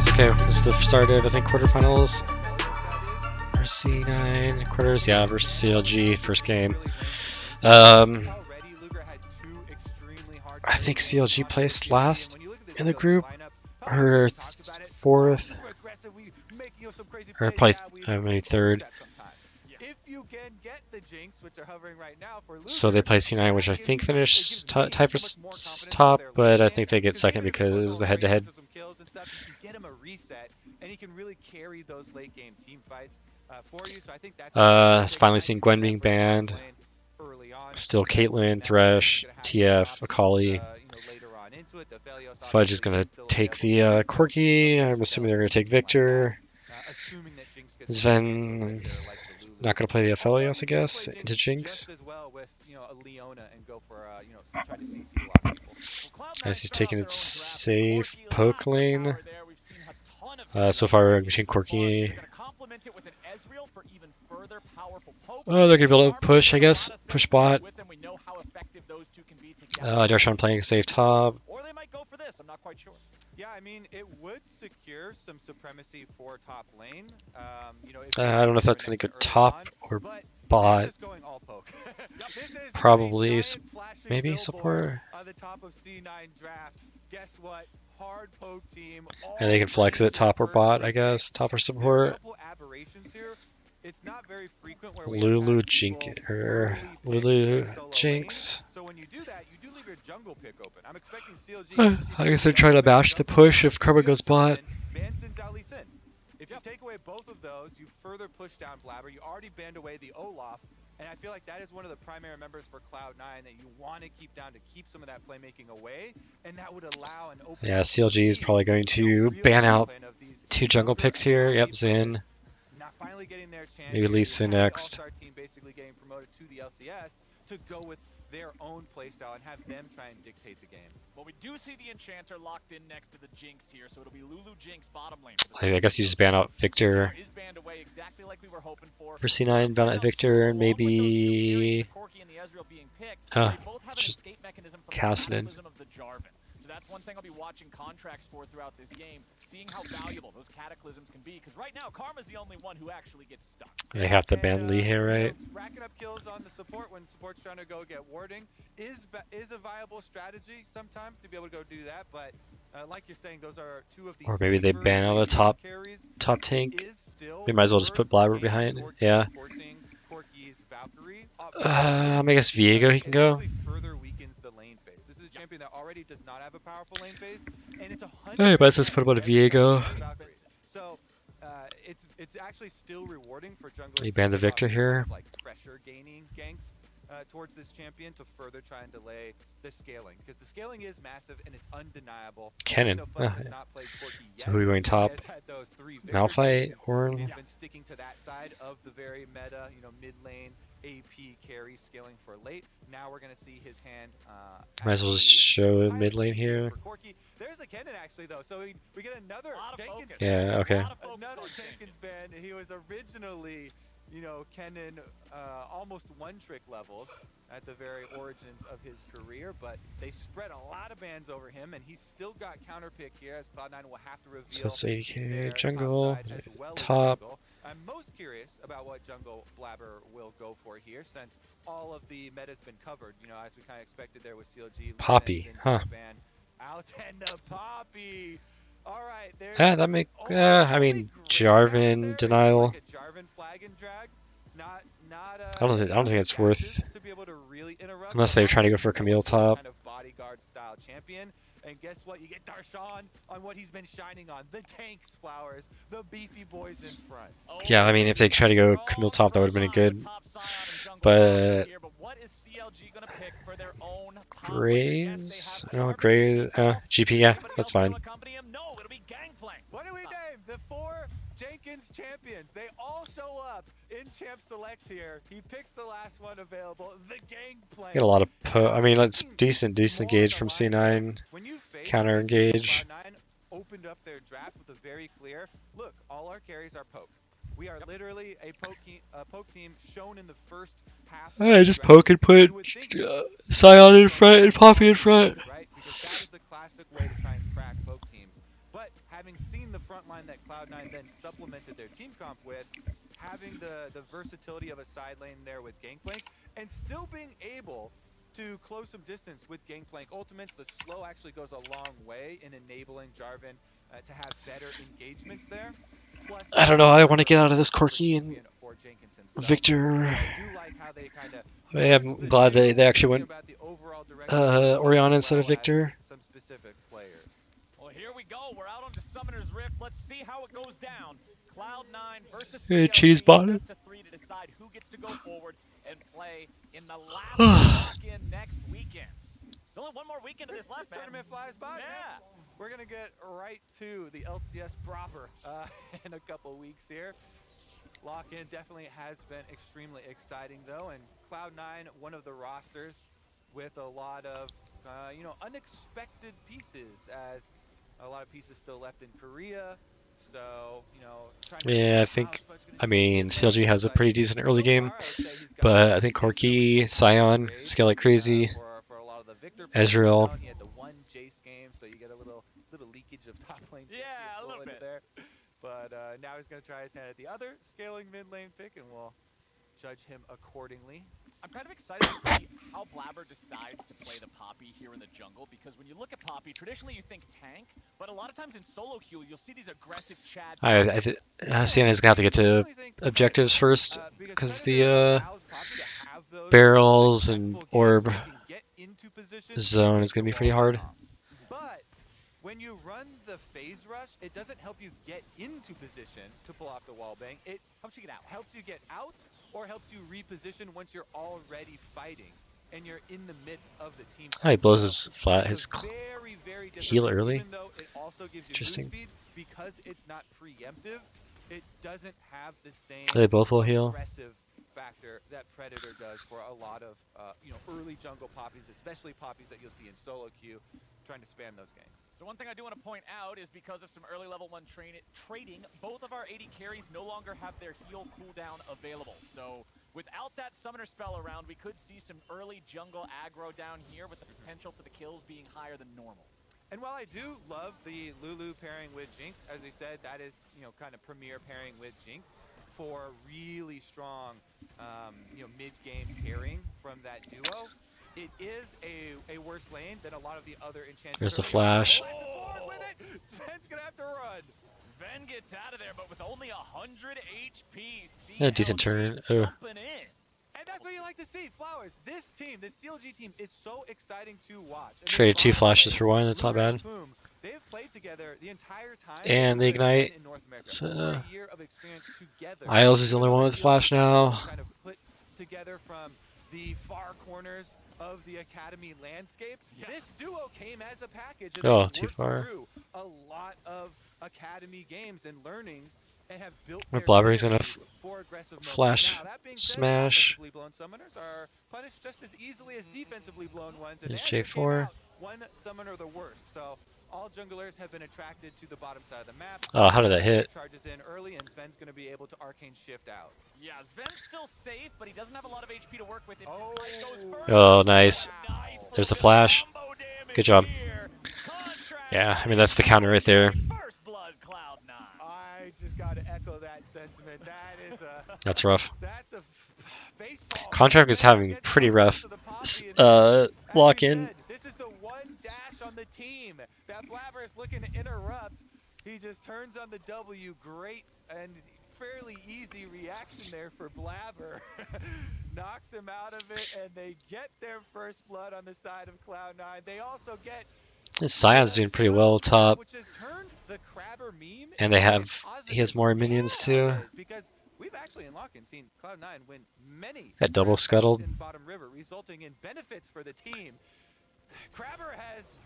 guys, okay, this is the start of, I think, quarterfinals. Or C9 quarters, yeah, versus CLG, first game. I think CLG placed last in the group, or fourth, or probably maybe third. So they play C9, which I think finished tied for top, but I think they get second because the head-to-head. Finally seeing Gwen being banned. Still Caitlyn, Thresh, TF, Akali. Fudge is going to take the Corki. I'm assuming they're going to take Viktor. Sven not going to play the Aphelios, I guess, into Jinx. As he's taking it safe. Poke lane. So far, between Corki. Oh, they're going to be able to push, I guess. Push bot. Darshan playing a safe top. Yeah, I mean, it would secure some supremacy for top lane. I don't know if that's going to go top or bot. Probably, maybe support. And they can flex it top or bot, I guess. Top or support. Lulu Jinx. So when you do that, you do leave your jungle pick open. I'm expecting CLG. I guess they're trying to bash the push if Karma goes bot. If you take away both of those, you further push down Blabber. You already banned away the Olaf, and I feel like that is one of the primary members for Cloud9 that you want to keep down to keep some of that playmaking away, and that would allow an open. Yeah, CLG is probably going to ban out 2 jungle picks here. Yep, Xin. Maybe Lee Sin next. Team basically getting promoted to the LCS to go with their own playstyle and have them try and dictate the game. Well, we do see the Enchanter locked in next to the Jinx here, so it'll be Lulu Jinx bottom lane. I guess you just ban out Viktor. For C9, ban out Viktor, and maybe just Cassidy. So that's one thing I'll be watching contracts for throughout this game, seeing how valuable those cataclysms can be. Because right now, Karma's the only one who actually gets stuck. They have to ban Lee here, right? Racking up kills on the support when support's trying to go get warding is a viable strategy sometimes to be able to go do that. But like you're saying, those are 2 of the. Or maybe they ban out the top tank. We might as well just put Blabber behind. Yeah. I guess Viego he can go. That already does not have a powerful lane phase, and it's Hey, might as well just put him on a Viego. So it's actually still rewarding for junglers. You ban the Viktor here. Like pressure gaining ganks towards this champion to further try and delay the scaling, because the scaling is massive and it's undeniable. Kennen. So who are we going top? Malphite or? He's been sticking to that side of the very meta, mid lane AP carry scaling for late. Now we're going to see his hand. Might as well just show mid lane here. There's a Kennen actually though, so we get another Jenkins. Yeah, okay. Another Jenkins ban. He was originally, Kennen almost one-trick levels at the very origins of his career, but they spread a lot of bans over him, and he's still got counter pick here as Cloud9 will have to reveal. So it's 80k jungle, top. I'm most curious about what jungle Blabber will go for here, since all of the meta's been covered, as we kind of expected there with CLG. Poppy, huh? Out and a Poppy. All right, there. That make. I mean, Jarvan denial. I don't think it's worth. Unless they're trying to go for a Camille top. Bodyguard style champion. And guess what? You get Darshan on what he's been shining on. The tanks, flowers, the beefy boys in front. Yeah, I mean, if they try to go Camille top, that would have been good. But Graves? I don't know, Graves. GP, yeah, that's fine. What do we name? The 4 Jenkins champions. They all show up in Champ Select here. He picks the last one available. The Gangplank. Get a lot of I mean, that's decent engage from C9. Counter engage. Opened up their draft with a very clear look. All our carries are poke. We are literally a poke team shown in the first half. I just poke and put Sion in front and Poppy in front. Right, because that is the classic way to try and crack poke teams. But having seen the front line that Cloud9 then supplemented their team comp with, having the versatility of a side lane there with Gangplank, and still being able to close some distance with Gangplank ultimates. The slow actually goes a long way in enabling Jarvan to have better engagements there. Plus, I don't know. I want to get out of this Corky and for Jenkinson. Victor. I do like how they kind of. I'm glad they actually went about the overall direction of the team Orion as instead of well as Victor. some specific players. Well, here we go. We're out onto Summoner's Rift. Let's see how it goes down. Cloud9 versus Hey, CLG, cheese bottom. best of 3 to decide who gets to go forward and play in the last lock-in next weekend. There's only one more weekend of this left, man. Tournament flies by. Yeah. We're gonna get right to the LCS proper in a couple weeks here. Lock-In definitely has been extremely exciting though, and Cloud9, one of the rosters with a lot of unexpected pieces, as a lot of pieces still left in Korea. So, Yeah, I think, I mean, CLG has a pretty decent early game, but I think Corky, Scion, scale like crazy. For a lot of the Viktor Ezreal. He had the one Jace game, so you get a little leakage of top lane. Yeah, a little bit there. But now he's going to try his hand at the other scaling mid lane pick, and we'll judge him accordingly. I'm kind of excited to see how Blabber decides to play the Poppy here in the jungle, because when you look at Poppy, traditionally you think tank, but a lot of times in solo queue, you'll see these aggressive Chad. Sienna's gonna have to get to objectives first, because the barrels and orb zone is gonna be pretty hard. But when you run the phase rush, it doesn't help you get into position to pull off the wall bang. It helps you get out. Helps you get out, or helps you reposition once you're already fighting and you're in the midst of the team. Oh, he blows his flat, his very heal early. Even though it also gives you Interesting. move speed, because it's not preemptive, it doesn't have the same They both will heal. aggressive factor that Predator does for a lot of early jungle poppies, especially poppies that you'll see in solo queue, trying to spam those ganks. So one thing I do want to point out is because of some early level 1 trading, both of our AD carries no longer have their heal cooldown available. So without that summoner spell around, we could see some early jungle aggro down here, with the potential for the kills being higher than normal. And while I do love the Lulu pairing with Jinx, as we said, that is kind of premier pairing with Jinx for really strong mid-game pairing from that duo. It is a worse lane than a lot of the other enchantments. There's the flash. Sven's gonna have to run. Sven gets out of there, but with only 100 HP. Yeah, decent turn. Oh. Jumping in. And that's what you like to see. Flowers, this team, this CLG team, is so exciting to watch. And Traded 2 flashes for 1. That's not bad. They've played together the entire time. And the ignite. In North America. So, a year of experience together. Isles is the only one with flash now. Kind of put together from the far corners of the academy landscape. Yeah. This duo came as a package. And oh, too far. Through a lot of academy games and learnings, and have built Blabber's gonna flash smash. offensively blown summoners are punished just as easily as defensively blown ones. And There's as it came J4. out, one summoner the worst. So all junglers have been attracted to the bottom side of the map. Oh, how did that hit? Charges in early, and Sven's going to be able to arcane shift out. Yeah, Sven's still safe, but he doesn't have a lot of HP to work with. If Oh. the fight goes further. Oh, nice. There's the flash. Combo damage Good job. here. Contract Yeah, I mean, that's the counter right there. First blood, Cloud9. I just got to echo that sentiment. That is a That's rough. that's a baseball. Contract is having pretty rough lock-in. This is the one dash on the team that Blabber is looking to interrupt. He just turns on the W. Great and fairly easy reaction there for Blabber. Knocks him out of it, and they get their first blood on the side of Cloud9. They also get This Scion's doing pretty well top. which has turned the Crabber meme And he has more minions too. because we've actually in Lock-In seen Cloud9 win many Got double matchups scuttled. in Bottom River, resulting in benefits for the team. Crabber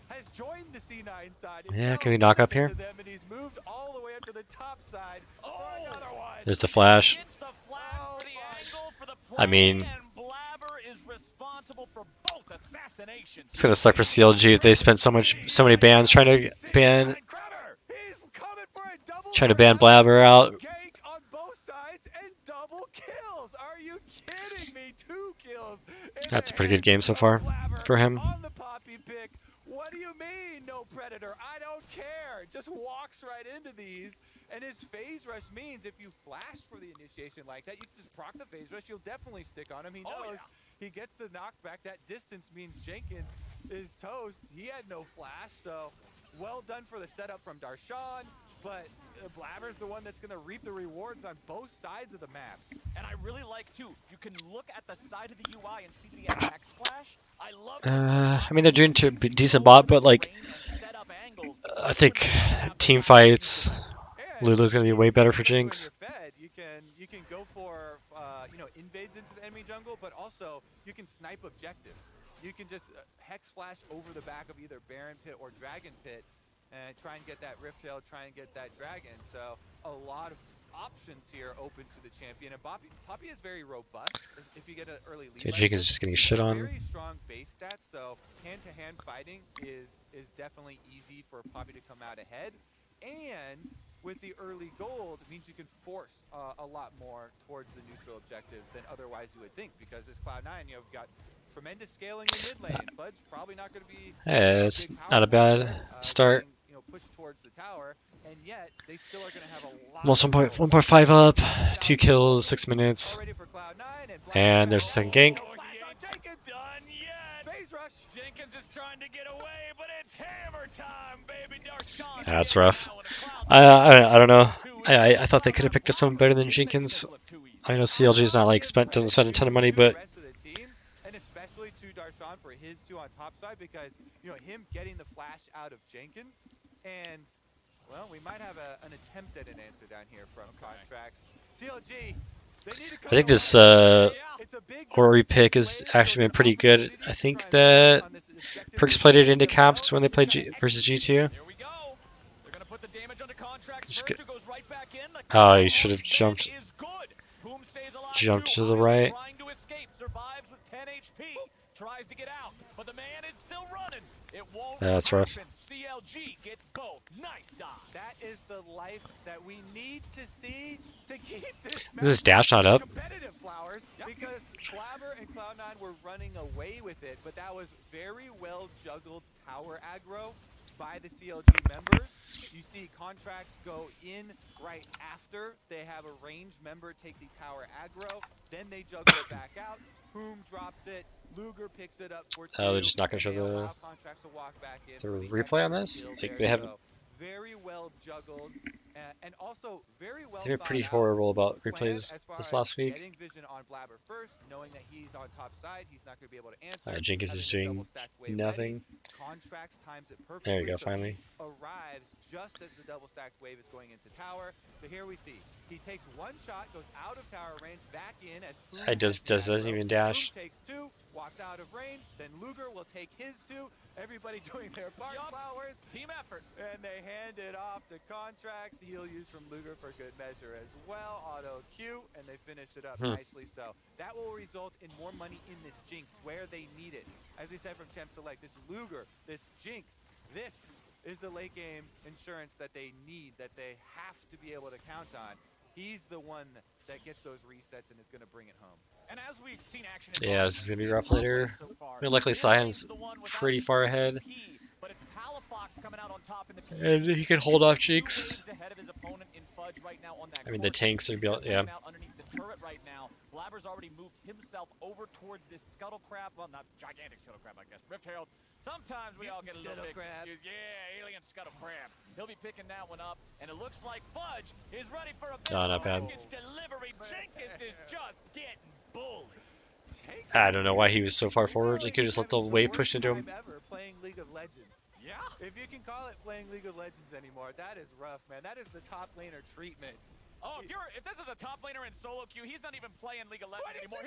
has joined the C9 side. It's Yeah, now can we knock up here? to them, and he's moved all the way up to the top side. Oh, another one. There's the flash. Gets the flash, the angle for the I mean, play, and Blabber is responsible for both assassinations. it's gonna suck for CLG if they spent so many bans trying to ban Crabber, he's coming for a double trying to ban grab. Blabber out. Gank on both sides and double kills. Are you kidding me? 2 kills. in That's a the pretty good game hands so of far Blabber for him. On the poppy pick What do you mean, no Predator? I don't care. Just walks right into these. And his phase rush means if you flash for the initiation like that, you can just proc the phase rush. You'll definitely stick on him. He knows he gets the knockback. That distance means Jenkins is toast. He had no flash, so well done for the setup from Darshan. But Blabber's the one that's going to reap the rewards on both sides of the map. And I really like, too, you can look at the side of the UI and see that he has Hex Flash. I love I mean, they're doing decent bot, but like, I think team fights, Lulu's gonna be way better for Especially when Jinx. you're fed, you can go for invades into the enemy jungle, but also you can snipe objectives. You can just hex flash over the back of either Baron Pit or Dragon Pit and try and get that Rift Tail, try and get that Dragon. So a lot of options here open to the champion. And Poppy is very robust if you get an early lead. Okay, like Jinx is this. just getting shit on. Very strong base stats, so hand-to-hand fighting is definitely easy for Poppy to come out ahead. And with the early gold, it means you can force a lot more towards the neutral objectives than otherwise you would think, because as Cloud9, you've got tremendous scaling in mid lane. Fudge probably not going to be It's big power not a bad player, start. getting, pushed towards the tower, and yet they still are going to have a lot. Almost of gold. 1.5 up, 2 kills, 6 minutes, Already for Cloud9, and there's a second gank. Jenkins done yet. phase rush. Jenkins is trying to get away, but it's hammer time, baby. Darshan. That's rough. I don't know. I thought they could have picked up someone better than Jenkins. I know CLG is not like doesn't spend a ton of money, but And especially to Darshan for his two on top side, because him getting the flash out of Jenkins, and well, we might have an attempt at an answer down here from Contracts. CLG, they need to come I think this It's a big Ori pick has actually been pretty good. I think that Perks played it into caps when they played versus G2. Here we go. They're gonna put the damage onto Contracts Just first, who goes right back in. The Oh, he should have jumped is good. Boom stays alive jumped too. to the Io right. Trying to escape, survives with 10 HP, tries to get out, but the man is still running. It won't That's rough. happen. CLG gets both. Nice dodge. That is the life that we need to see to keep this Is this dash not up? competitive, Flowers, because Blabber and Cloud9 were running away with it, but that was very well juggled tower aggro by the CLG members. You see Contracts go in right after they have a ranged member take the tower aggro, then they juggle it back out. Boom drops it. Luger picks it up for two. Oh, they're just not gonna show and they the allow Contracts to walk back in for the replay on extra this. kill Like there. they haven't. So very well juggled, and also very well They've been pretty thought out horrible about plan replays as far this as last week. getting vision on Blabber first, knowing that he's on top side, he's not going to be able to answer. Jenkins is having the doing double stack wave nothing. ready. Contracts times it perfectly. There you go, so finally. he arrives just as the double stack wave is going into tower. So here we see he takes one shot, goes out of tower range, back in as Boom It doesn't even dash. Boom takes two, walks out of range. Then Luger will take his two. Everybody doing their part. Flowers. Team effort. And they hand it off to Contracts. He'll use from Luger for good measure as well. Auto Q, and they finish it up nicely. So that will result in more money in this Jinx where they need it. As we said from Champ Select, this Luger, this Jinx, this is the late game insurance that they need, that they have to be able to count on. He's the one that gets those resets and is going to bring it home. And as we've seen action Yeah, this is gonna be rough later. so far, I mean, luckily Cyan's pretty far ahead, but it's Palafox coming out on top in the and he can hold off Jinx. waves ahead of his opponent in Fudge right now on that I mean, the corner. tanks are Just yeah. hanging out underneath the turret right now. Blabber's already moved himself over towards this scuttle crab. Well, not gigantic scuttle crab, I guess. Rift Herald. Sometimes we all get a little bit confused. Yeah, alien scuttle crab. He'll be picking that one up, and it looks like Fudge is ready for a bit No, of not bad. package delivery. Jenkins is just getting bullied. I don't know why he was so far forward. He could just let the wave push into him. Ever playing League of Legends. Yeah. If you can call it playing League of Legends anymore, that is rough, man. That is the top laner treatment. Oh, if this is a top laner in solo queue, he's not even playing League of Legends anymore.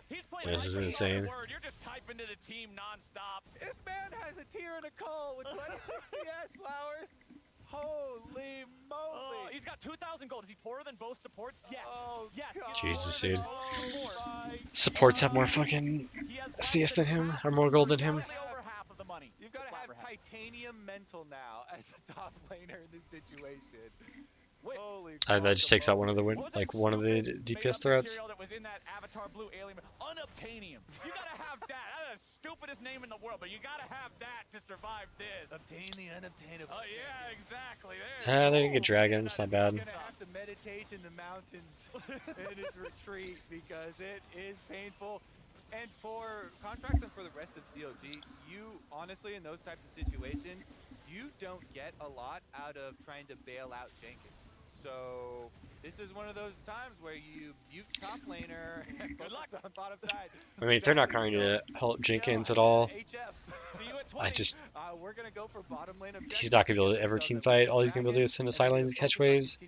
He's playing. This is like insane. Word. You're just typing to the team nonstop. This man has a tier and a call with 26 CS Flowers. Holy moly! He's got 2,000 gold. Is he poorer than both supports? Yes. Oh, yes. God. Jesus, dude. Oh, my Supports have more fucking He has CS than him, or more gold than him. slightly over half of the money. You've got to have Blabber has. titanium mental now as a top laner in this situation. Holy That just takes out one of the What was that one of the stupid DPS made-up threats. material that was in that Avatar Blue alien? Unobtainium. You gotta have that. That's the stupidest name in the world, but you gotta have that to survive this. Obtain the unobtainable. Oh yeah, exactly. They can get dragons, not bad. Gonna have to meditate in the mountains in his retreat because it is painful. And for Contracts and for the rest of CLG, you honestly in those types of situations, you don't get a lot out of trying to bail out Jenkins. So this is one of those times where you mute top laner and Good luck on bottom side. I mean, if they're not going to help Jenkins at all, HF. See you at I 20. just We're gonna go for bottom lane he's not gonna be able to ever team fight. All he's gonna be able to do is send a side lanes and catch waves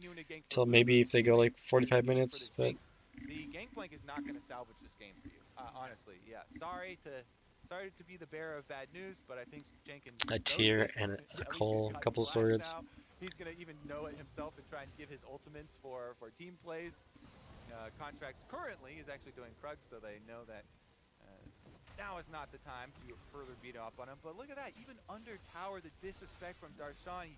till maybe if they go like 45 minutes. But the gangplank is not gonna salvage this game for you. Honestly, yeah. Sorry to be the bearer of bad news, but I think Jenkins a knows tier this. and At a least Cole, he's got couple Flash swords. now. He's gonna even know it himself and try and give his ultimates for team plays. Contracts currently is actually doing Krug, so they know that now is not the time to further beat up on him. But look at that, even under tower, the disrespect from Darshan.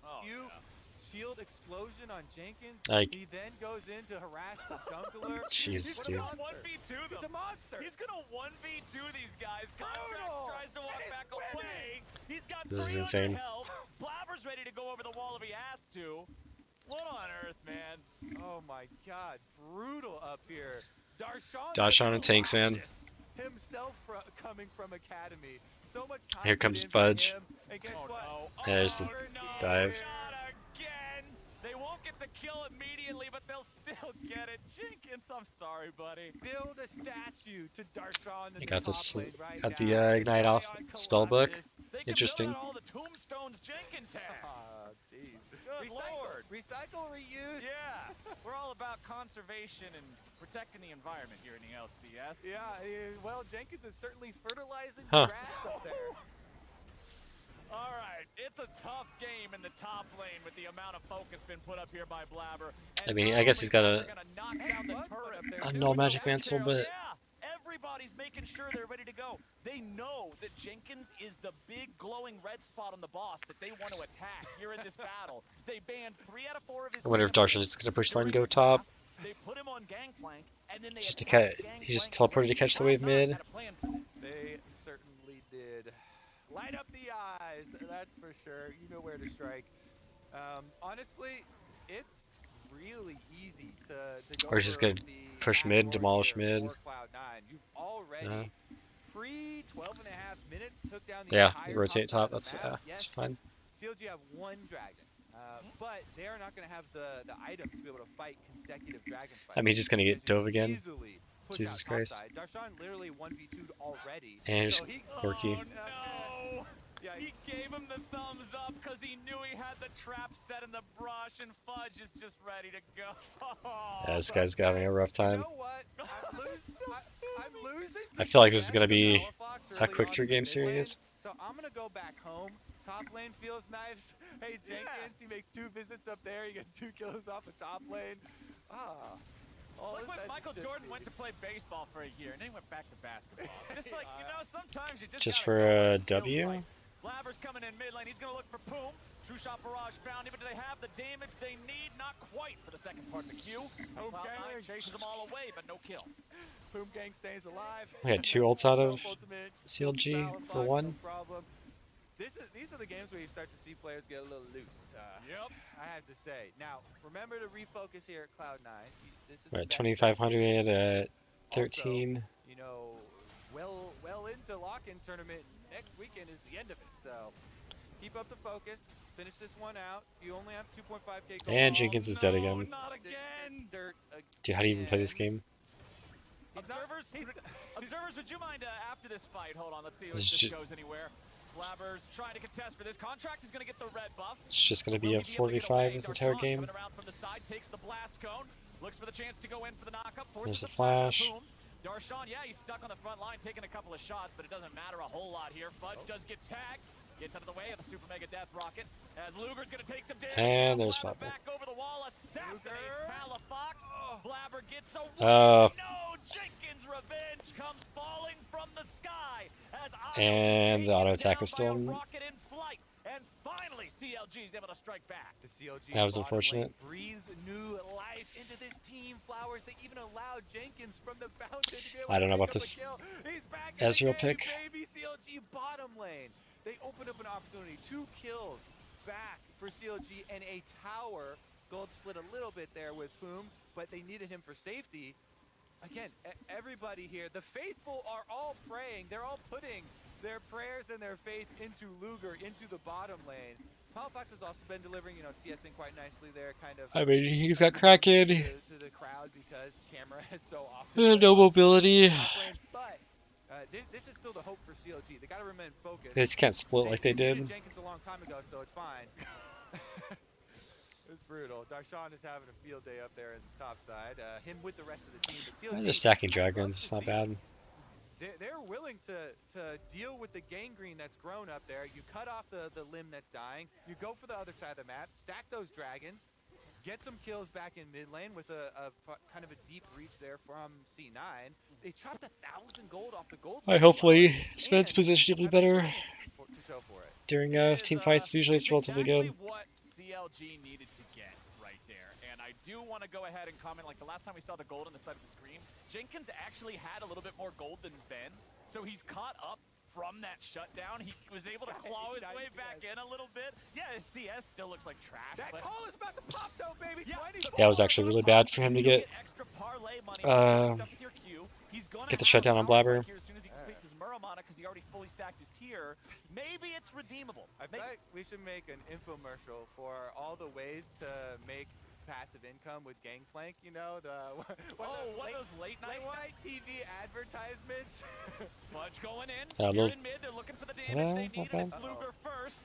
Shield explosion on Jenkins. Like, he then goes in to harass the jungler. Jesus, He's dude. a monster. 1v2 them. He's a monster. He's gonna 1v2 these guys. Contract tries to walk back away. He's got This is 300 insane. health. Blabber's ready to go over the wall if he has to. What on earth, man? Oh my god, brutal up here. Darshan and tanks, man. Himself coming from Academy. So much time Here comes put in by Fudge. him, and guess what? No. There's the no, dive. Not again. They won't get the kill immediately, but they'll still get it. Jenkins, I'm sorry, buddy. Build a statue to Darshan. You got the this. top lane right Got now. the ignite off spell book. They can Interesting. build out all the tombstones Jenkins has. Jeez. Good lord. Recycle, reuse. Yeah, we're all about conservation and protecting the environment here in the LCS. Yeah, well, Jenkins is certainly fertilizing Huh. grass up there. All right, it's a tough game in the top lane with the amount of focus been put up here by Blabber. I mean, I guess he's got They're gonna knock down the turret up there. a null magic mantle, but Yeah, everybody's making sure they're ready to go. They know that Jenkins is the big glowing red spot on the boss that they want to attack here in this battle. They banned 3 out of 4 of his I wonder if Darshan's just gonna push line, go top. They put him on Gangplank, and then they Just to attacked he just Gangplank. teleported to catch the wave mid. Had a plan for this. They certainly did. Light up the eyes, that's for sure. You know where to strike. Honestly, it's really easy to go Or just for gonna the push half mid, court demolish here mid. for Cloud9. You've already free 12.5 minutes took down the Yeah, entire rotate top top. side of the That's map. Yes, fine. CLG have 1 dragon, but they are not going to have the items to be able to fight consecutive dragon fights. I mean, he's just gonna get Because you dove again. easily push Jesus out Christ. topside. Darshan literally 1v2'd already. And so just he, quirky. Oh no! yeah, He gave him the thumbs up because he knew he had the trap set in the brush, and Fudge is just ready to go. Yeah, this guy's having a rough you time. know what? I'm losing. I feel like this is to gonna be Palafox a early quick on 3 in game mid lane, series. So I'm gonna go back home. Top lane feels nice. Hey Jenkins, he makes 2 visits up there. He gets 2 kills off of top lane. Like when Michael Jordan went to play baseball for a year, and then he went back to basketball. Just like, sometimes you just Just gotta for go a and feel W? right. Blabber's coming in mid lane. He's going to look for Poom. True shot barrage found him, but do they have the damage they need? Not quite for the second part of the queue. Cloud9 chases them all away, but no kill. Boom Gang stays alive. We had 2 ults out of Ultimate, CLG Palafox, for 1. No problem. These are the games where you start to see players get a little loose. Yep. I have to say. Now, remember to refocus here at Cloud9. This is We're the at best 2500 at Also, 13. you know, well into Lock-In Tournament. Next weekend is the end of it, so keep up the focus. Finish this one out. You only have 2.5k gold. And Jenkins is dead again. Not again. Dirt Dude, how do you even play this again. game? Observers, would you mind after this fight? Hold on, let's see if This is this ju- goes anywhere. Blabber's trying to contest for this. Contracts is going to get the red buff. It's just gonna be a 4v5 this entire game. Coming around from the side, takes the blast cone, looks for the chance to go in for the knockup. There's the flash. flash. Darshan, yeah, he's stuck on the front line, taking a couple of shots, but it doesn't matter a whole lot here. Fudge does get tagged, gets out of the way of the Super Mega Death Rocket, as Luger's going to take some damage. And there's Blabber Flapper. back over the wall, assassinate Palafox. Blabber gets away. Oh. No, Jenkins' revenge comes falling from the sky as And the auto Auto attack was still in. rocket in flight. And finally, CLG CLG is able to strike back. The CLG That was bottom lane unfortunate. breathes new life into this team. Flowers, they even allowed Jenkins from the fountain to be able I to don't know pick about up a this kill. He's back in the Ezreal game, pick. baby. CLG bottom lane. They opened up an opportunity. 2 kills back for CLG and a tower. Gold split a little bit there with Poom, but they needed him for safety. Again, everybody here, the faithful are all praying. They're all putting their prayers and their faith into Luger, into the bottom lane. Palafox has also been delivering, CSing quite nicely there, kind of I mean, he's got unbeknownst Kraken, to the crowd because camera has so often been no on mobility. top lane. But this is still the hope for CLG. They got to remain focused. They just can't split like they They muted did. Jenkins a long time ago, so it's fine. It's brutal. Darshan is having a field day up there in the top side. Him with the rest of the team. But They're CLG, just stacking I'd love dragons. to It's not see bad. they're willing to deal with the gangrene that's grown up there. You cut off the limb that's dying. You go for the other side of the map, stack those dragons, get some kills back in mid lane with a kind of a deep reach there from C9. They chopped 1,000 gold off the gold mine Hopefully, alone, Spence and position will be have better Giants to show for it. during It is, team fights. Usually it's relatively exactly good. what CLG needed to get right there. And I do want to go ahead and comment, like the last time we saw the gold on the side of the screen, Jenkins actually had a little bit more gold than Sven. So he's caught up from that shutdown. He was able to claw his way back in a little bit. Yeah, his CS still looks like trash. That but call is about to pop though, baby. yeah, Yeah, it was actually really bad for him to get extra parlay money mixed up with your Q. He's gonna get the have shutdown on power Blabber. spike here as soon as he completes his Muramana because he already fully stacked his tier. Maybe it's redeemable. I feel like we should make an infomercial for all the ways to make passive income with Gangplank, what are those late night ones? TV advertisements. Fudge going in. Yeah, Here those- in mid, they're looking for the damage they not need, bad. and it's Luger first.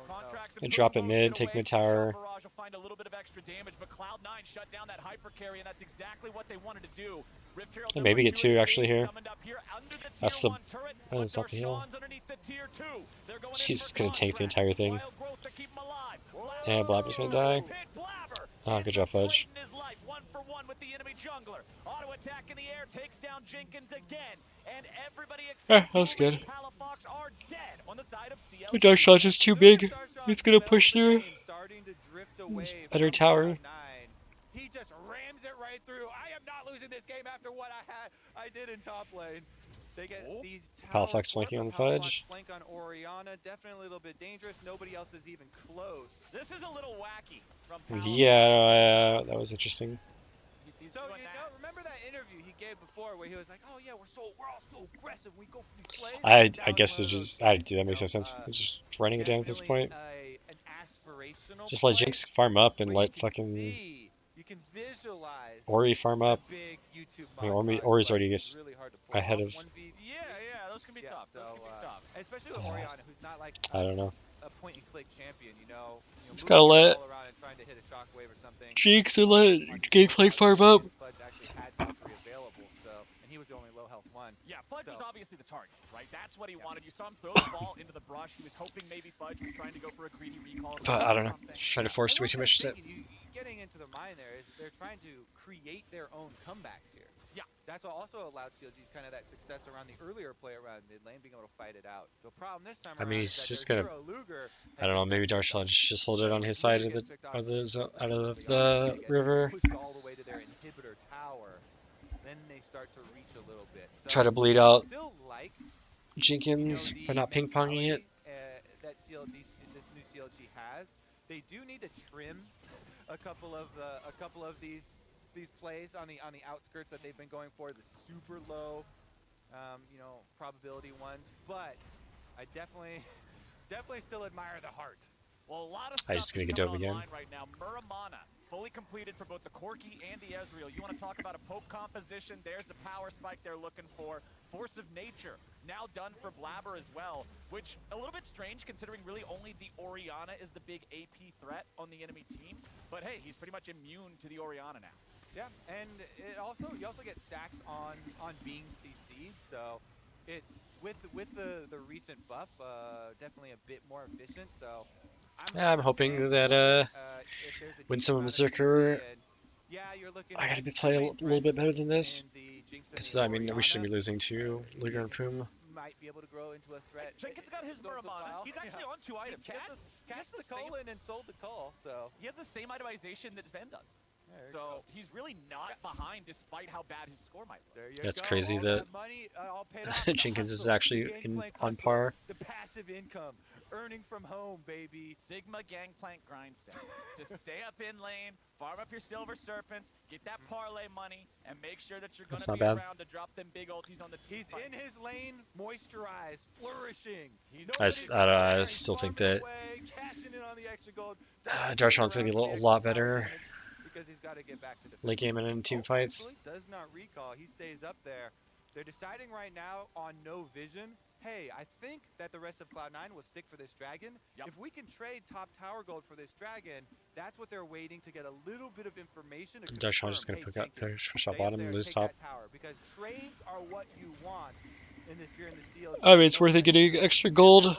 Contracts And drop it moved mid, take away. mid tower. Shot Barrage will find a little bit of extra damage, but Cloud9 shut down that hyper carry, and that's exactly what they wanted to do. Rift Herald And maybe number get 2 two is actually being here. summoned up here under the That's tier the- 1 turret, that is but not the heal. Darshan's underneath the tier 2. They're going She's in for gonna tank the contracts. entire thing. Wild growth to keep 'em alive. Yeah, Blabber's gonna die. Hit Blabber. Oh, good job, Fudge. His life, 1-for-1 with the enemy jungler. Auto attack in the air takes down Jenkins again, and everybody except that was Cooley good. and Palafox are dead on the side of CLG. The Darshan's just too big. It's gonna push through. Starting to drift away Better from tower. Cloud9. He just rams it right through. I am not losing this game after what I did in top lane. They get these towers. Palafox flanking on the Palafox Fudge. flank on Orianna. Definitely a little bit dangerous. Nobody else is even close. This is a little wacky from Palafox. Yeah, that was interesting. He's So doing that. remember that interview he gave before where he was like, "Oh yeah, we're all so aggressive. We go for these plays." I That guess was it one of just those that makes no sense. It's just running it down at this definitely point. An aspirational Just let play Jinx farm up and where let you can fucking see, you can visualize Ori farm up. the big YouTube I mean, montage, Ori's but already it's really hard to pull ahead off of- 1v. Yeah, those can be tough. So, Those can be tough. especially with Yeah. Orianna, who's not like I don't know. a point-and-click champion, Just moving gotta your let ball around and trying to hit a shockwave or something. Jinx and let Gangplank farm up. Fudge actually had Valkyrie available, and he was the only low-health one. Yeah, Fudge was So- obviously the target, right? That's what he wanted. You saw him throw the ball into the brush. He was hoping maybe Fudge was trying to go for a greedy recall. But I don't know. Something. Just trying to force And way what too they're much stuff. thinking, getting into the mind there is they're trying to create their own comebacks here. Yeah. That's what also allowed CLG kind of that success around the earlier play around mid lane, being able to fight it out. The problem this time I mean, around he's is that just their gonna- hero, Luger, I don't know. Maybe Darshan just hold it on his side of the river. pushed all the way to their inhibitor tower. Then they start to reach a little bit. So Try to bleed out still like Jenkins by not ping ponging it. That this new CLG has. They do need to trim a couple of these plays on the outskirts that they've been going for, the super low, probability ones. But I definitely still admire the heart. Well, a lot of I stuff just gonna is get coming dove again. online right now. Muramana, fully completed for both the Corki and the Ezreal. You want to talk about a poke composition? There's the power spike they're looking for. Force of Nature, now done for Blabber as well, which a little bit strange considering really only the Orianna is the big AP threat on the enemy team. But hey, he's pretty much immune to the Orianna now. Yeah, and you also get stacks on being CC'd, so it's with the recent buff, definitely a bit more efficient. So I'm hoping that if there's a when decent some amount of Berserker, CC, and yeah, you're looking I gotta at play a main little bit better than this. in the Jinx and Because the I mean, we shouldn't be Orianna. losing to Luger and Poom. I might be able to grow into a threat. Jenkins got his Muramana. He's actually on 2 items. He cast the Colin and sold the Cull, so he has the same itemization that Sven does. So he's really not behind, despite how bad his score might look. That's crazy that Jenkins is actually on par. The passive income, earning from home, baby. Sigma Gangplank grind set. Just stay up in lane, farm up your Silver Serpents, get that parlay money, and make sure that you're going to be around to drop them big ultis on the team. He's in his lane, moisturized, flourishing. I still think that Darshan's going to be a lot better late game and in team fights. Does not recall. He stays up there. They're deciding right now on no vision. Hey, I think that the rest of Cloud9 will stick for this dragon. If we can trade top tower gold for this dragon, that's what they're waiting to get a little bit of information. Darshan's just going to push up bottom and lose top. Because trades are what you want. If you're in the CLG, I mean, it's worth it getting extra gold.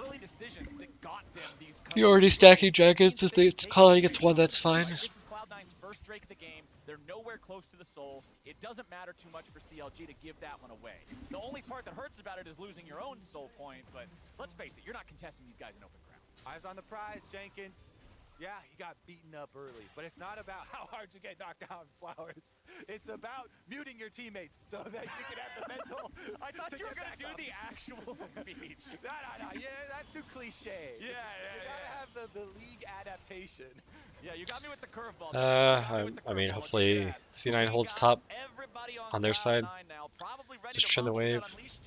You're already stacking dragons. If they calling gets one, that's fine. This is Cloud9's first Drake of the game. They're nowhere close to the soul. It doesn't matter too much for CLG to give that one away. The only part that hurts about it is losing your own soul point, but let's face it, you're not contesting these guys in open ground. Eyes on the prize, Jenkins. Yeah, he got beaten up early, but it's not about how hard you get knocked down, Flowers. It's about muting your teammates so that you can have the mental. I thought you were going to do the actual speech. No. Yeah, that's too cliche. Yeah. You gotta have the league adaptation. Yeah, you got me with the curveball. I mean, hopefully C9 holds top on their side. Just trend the wave.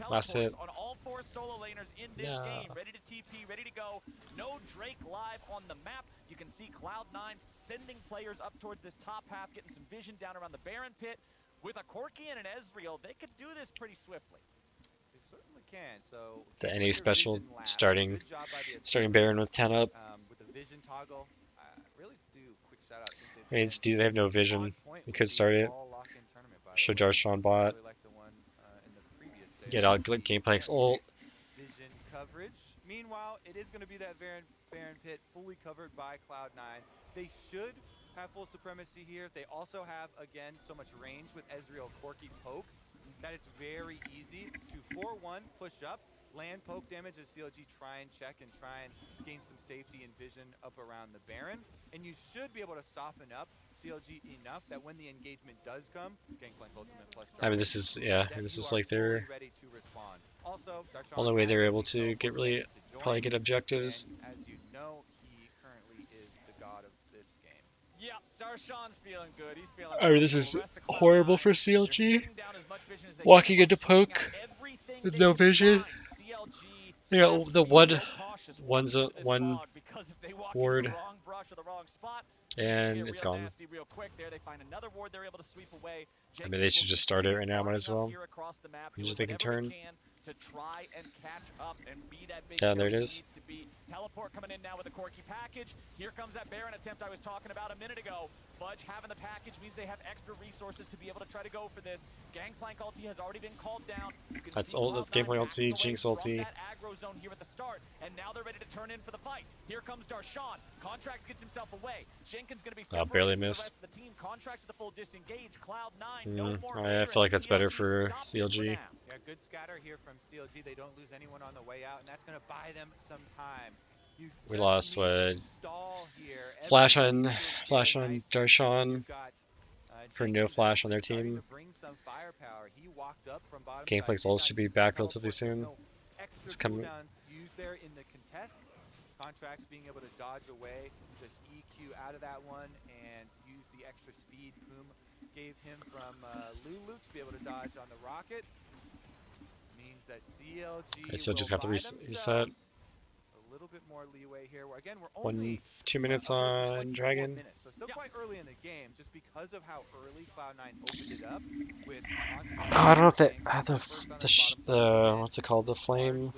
Last hit. On all 4 solo laners in this game, ready to TP, ready to go. No Drake live on the map. You can see Cloud9 sending players up towards this top half, getting some vision down around the Baron pit. With a Corki and an Ezreal, they could do this pretty swiftly. They certainly can. So the NA special starting Baron with 10 up. With the vision toggle, really do quick shout out. I mean, they have no vision. You could start it. Show Darshan bot. Get out Gameplan's ult. Vision coverage. Meanwhile, it is going to be that Baron pit fully covered by Cloud9. They should have full supremacy here. They also have, again, so much range with Ezreal Corki poke that it's very easy to 4-1 push up, land poke damage as CLG try and check and try and gain some safety and vision up around the Baron. And you should be able to soften up CLG enough that when the engagement does come, Gangplank Ultimate plus I mean, this is like their only way they're able to get probably get objectives. As you know, he currently is the god of this game. Yeah, Darshan's feeling good. He's feeling I mean, this is horrible for CLG. Walking into poke with no vision. You know, the one ward, and it's gone. I mean, they should just start it right now. Might as well. Usually they can turn. To try and catch up and be that big there it is. Teleport coming in now with the Corki package. Here comes that Baron attempt I was talking about a minute ago. Fudge having the package means they have extra resources to be able to try to go for this. Gangplank ulti has already been called down. That's Gangplank ulti, Jinx ulti. That aggro zone here at the start, and now they're ready to turn in for the fight. Here comes Darshan. Contracts gets himself away. Jenkins going to be barely missed. The team contracts with the full disengage. Cloud9, no more. I feel like that's better for CLG. Yeah, good scatter here from CLG. They don't lose anyone on the way out, and that's going to buy them some time. We lost what? Flash on Darshan for no flash on their team. Gameplank's ult should be back relatively soon. It's coming. Contracts being able to dodge away, just EQ out of that one, and use the extra speed Boom gave him from Lulu to be able to dodge on the rocket. Means that CLG I still just have to reset. A little bit more leeway here. Again, we're only 2 minutes on Dragon. So still quite early in the game, just because of how early Cloud9 opened it up with. I don't know if they have the what's it called, the flame,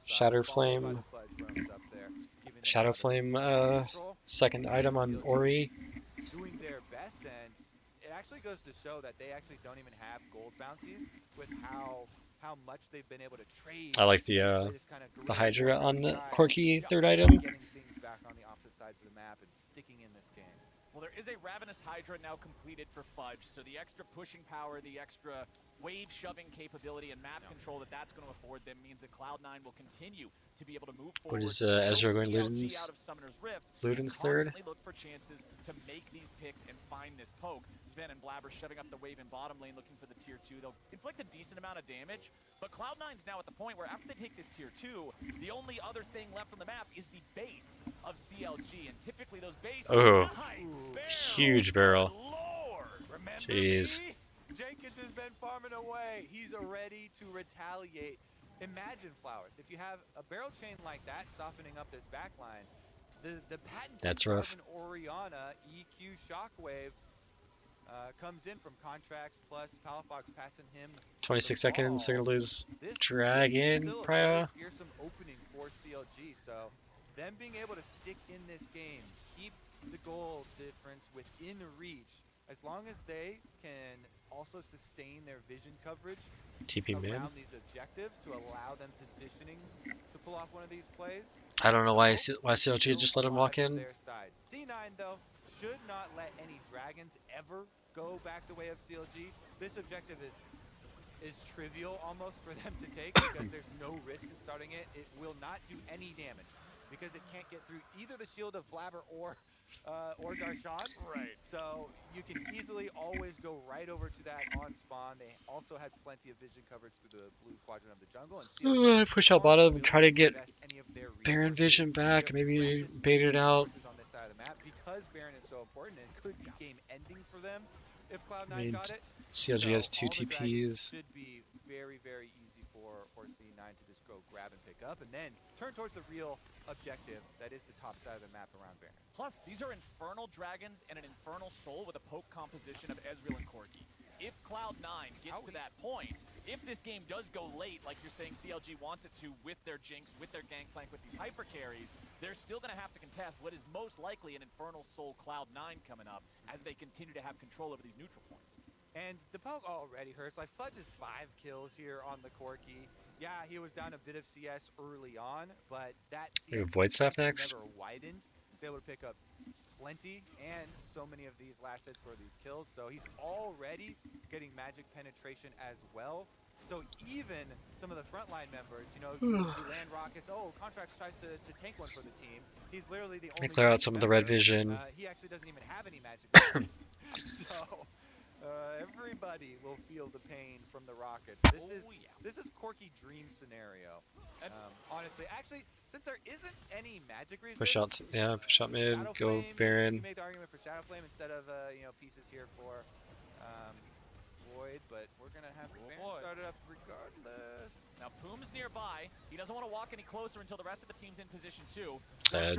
Shatter Flame. Shadow Flame second item on Ori. Doing their best, and it actually goes to show that they actually don't even have gold bounties with how much they've been able to trade. I like the Hydra on the Corki third item. Getting things back on the opposite sides of the map and sticking in this game. Well, there is a Ravenous Hydra now completed for Fudge, so the extra pushing power, the extra wave shoving capability and map control that's going to afford them means that Cloud9 will continue to be able to move What forward, is choke Ezra going CLG out Luden's of Summoner's Rift, and Luden's third? constantly look for chances to make these picks and find this poke. Sven and Blabber shoving up the wave in bottom lane looking for the tier 2. They'll inflict a decent amount of damage, but Cloud9's now at the point where after they take this tier 2, the only other thing left on the map is the base of CLG, and typically those bases... Oh, Nice huge barrel. Lord, remember Jeez. me? Jenkins has been farming away. He's ready to retaliate. Imagine, Flowers, if you have a barrel chain like that softening up this backline, the patented That's rough. Carbon Oriana EQ Shockwave comes in from Contracts plus Palafox passing him 26 the seconds. They're ball. gonna lose This Dragon, is still a Praya. very fearsome opening for CLG, so them being able to stick in this game, keep the goal difference within reach, as long as they can also sustain their vision coverage TP mid. around these objectives to allow them positioning to pull off one of these plays. I don't know why Hope CLG just let him walk lies on in. their side. C9 though should not let any dragons ever go back the way of CLG. This objective is trivial almost for them to take because there's no risk in starting it. It will not do any damage because it can't get through either the shield of Blabber or Darshan. Right. So you can easily always go right over to that on spawn. They also had plenty of vision coverage through the blue quadrant of the jungle. And Push out bottom, try to get invest any of their Baron resources, vision back, their maybe precious bait it out. resources on this side of the map because Baron is so important and could be game ending for them if Cloud9 I mean, got it. CLG has So 2 all the dragons TPs. should be very, very easy for C9 to just go grab and pick up and then turn towards the real objective that is the top side of the map around Baron. Plus, these are Infernal Dragons and an Infernal Soul with a poke composition of Ezreal and Corki. If Cloud9 gets to that point, if this game does go late, like you're saying CLG wants it to with their Jinx, with their Gangplank, with these hyper carries, they're still going to have to contest what is most likely an Infernal Soul Cloud9 coming up as they continue to have control over these neutral points. And the poke already hurts. Like Fudge is 5 kills here on the Corki. Yeah, he was down a bit of CS early on, but that CS Void Staff next. never widened. He's able to pick up plenty and so many of these last hits for these kills. So he's already getting magic penetration as well. So even some of the frontline members, you know, who land rockets. Oh, Contracts tries to tank one for the team. He's literally the only. Clear out some of the red vision. He actually doesn't even have any magic. So. Everybody will feel the pain from the rockets. This is Corki dream scenario. Honestly, actually, since there isn't any magic resist, Push out, yeah, push out mid, Shadow go Flame, Baron. You made the argument for Shadow Flame instead of pieces here for Void, but we're gonna have Baron started up regardless. Now Poom's nearby. He doesn't want to walk any closer until the rest of the team's in position too.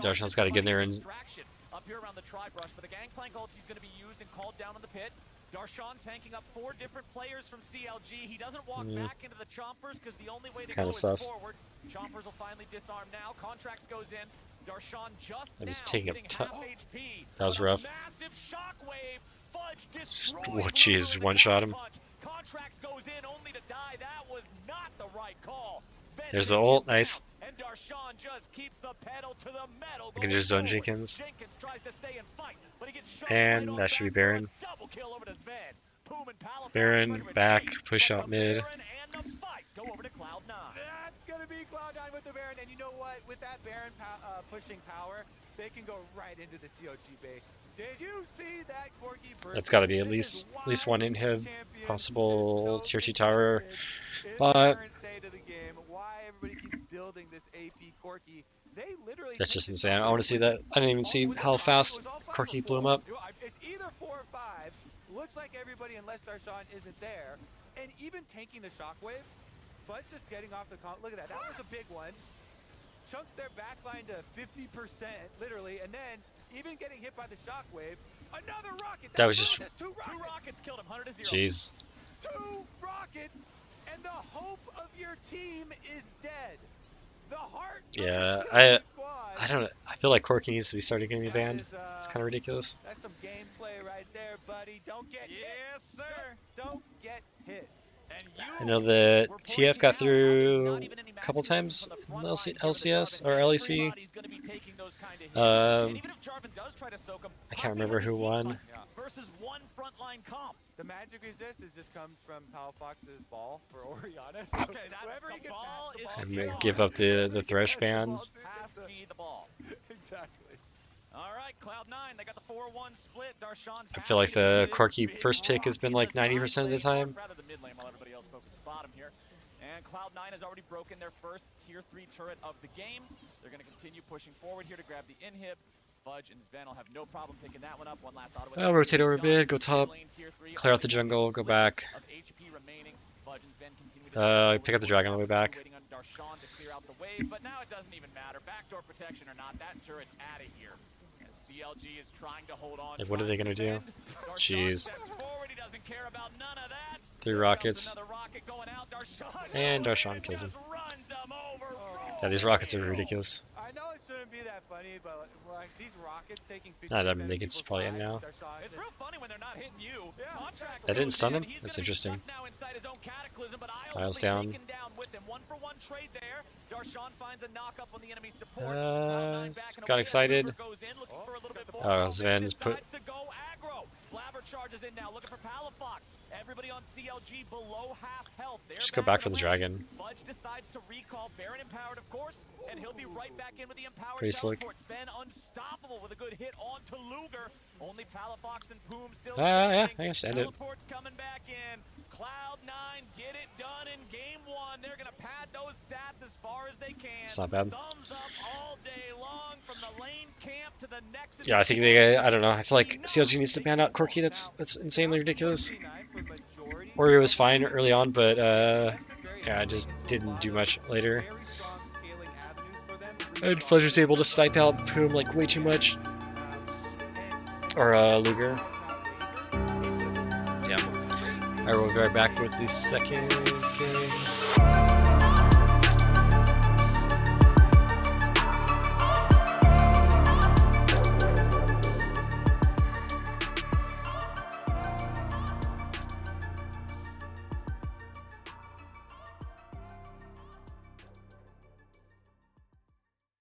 Darshan's got to get in there and distraction up here around the tri-brush, but the Gangplank ulti is going to be used and called down in the pit. Darshan tanking up 4 different players from CLG. He doesn't walk back into the Chompers because the only way to go is forward. Chompers will finally disarm now. Contracts goes in. Darshan just I'm just taking up half HP. That was rough. Massive shockwave. Fudge destroys. Oh, jeez, one shot him. Contracts goes in only to die. That was not the right call. Sven There's the ult, nice. And Darshan just keeps the pedal to the metal. I can just zone Jenkins. Jenkins tries to stay and fight, but he gets shot And right that should be Baron. double kill over to Sven. Poom and Palafox Baron back, push out mid. Baron and the fight go over to Cloud9. That's gonna be Cloud9 with the Baron, and you know what? With that Baron pushing power, they can go right into the CLG base. Did you see that Corki burst? That's got to be at least one inhib, possible tier 2 tower. But Why everybody keeps building this AP Corki? They literally. That's just insane. I want to see that. I didn't even see how fast Corki blew him up. It's either 4 or 5. Looks like everybody, unless Darshan isn't there, and even taking the shockwave. Fudge just getting off the look at that. That was a big one. Chunks their backline to 50%, literally, and then even getting hit by the shockwave. Another rocket. That was just. 2 rockets killed him. 100 to 0. Jeez. 2 rockets, and the hope of your team is dead. The heart. Yeah, I don't. I feel like Corki needs to be starting getting banned. It's kind of ridiculous. That's some gameplay right there, buddy. Don't get hit. Yes, sir. Don't get hit. I know the TF got through a couple times in LCS or LEC. does try to soak him. I can't remember who won. Versus one frontline comp. The magic resist just comes from Palafox's ball for Oriana. So Okay, whoever he the can ball pass the is ball And to- zero. give up the thresh ban. Pass me the ball. Exactly. All right, Cloud9, they got the 4-1 split. Darshan's I feel like happy to the lead this Corki big first pick has rock been in like the 90% of the side lane, time. or rather the mid lane while everybody else focuses bottom here. And Cloud9 has already broken their first tier 3 turret of the game. They're going to continue pushing forward here to grab the inhib. Fudge and Sven will have no problem picking that one up. One last auto. I'll rotate over a bit, go top, clear out the jungle, go back. Of HP remaining. Fudge and Sven continue to Pick up the dragon on the way back. waiting on Darshan to clear out the wave, but now it doesn't even matter. Backdoor protection or not, that turret's out of here. As CLG is trying to hold on. Like, what are they gonna do? Jeez. Forward, he doesn't care about none of that. 3 Here rockets. comes another rocket going out. Darshan And Darshan kills him. just runs him over. Yeah, these rockets are ridiculous. I know it shouldn't be that funny, but like these rockets taking 50% Nah, of they can people's just probably end lives, now. Darshan It's is- real funny when they're not hitting you. Yeah. Contract That didn't goes stun in. him? He's That's gonna be interesting. stuck now inside his own cataclysm, but Isles Isles down. taken down with him. 1-for-1 trade there. Darshan finds a knock up on the enemy support. Got excited. Goes in looking for a little bit more. Oh, Sven's put. Decides to go aggro. Blabber charges in now, looking for Palafox. Everybody on CLG below half health. They're Just go back for in the lane. dragon. Fudge decides to recall Baron empowered, of course, and he'll be right back in with the empowered Pretty slick. teleport. Sven unstoppable with a good hit onto Luger. Only Palafox and Poom still Yeah, standing. I guess end it. Teleport's coming back in. Cloud9 get it done in game 1. They're gonna pad those stats as far as they can. It's not bad. Thumbs up all day long from the lane camp to the Nexus. Yeah, I think they. I don't know. I feel like CLG needs to ban out Corki. That's insanely ridiculous. Oreo was fine early on, but yeah, I just didn't do much later. And Fletcher's able to snipe out Poom like way too much. Or Luger. Yeah. Alright, we'll be right back with the second game.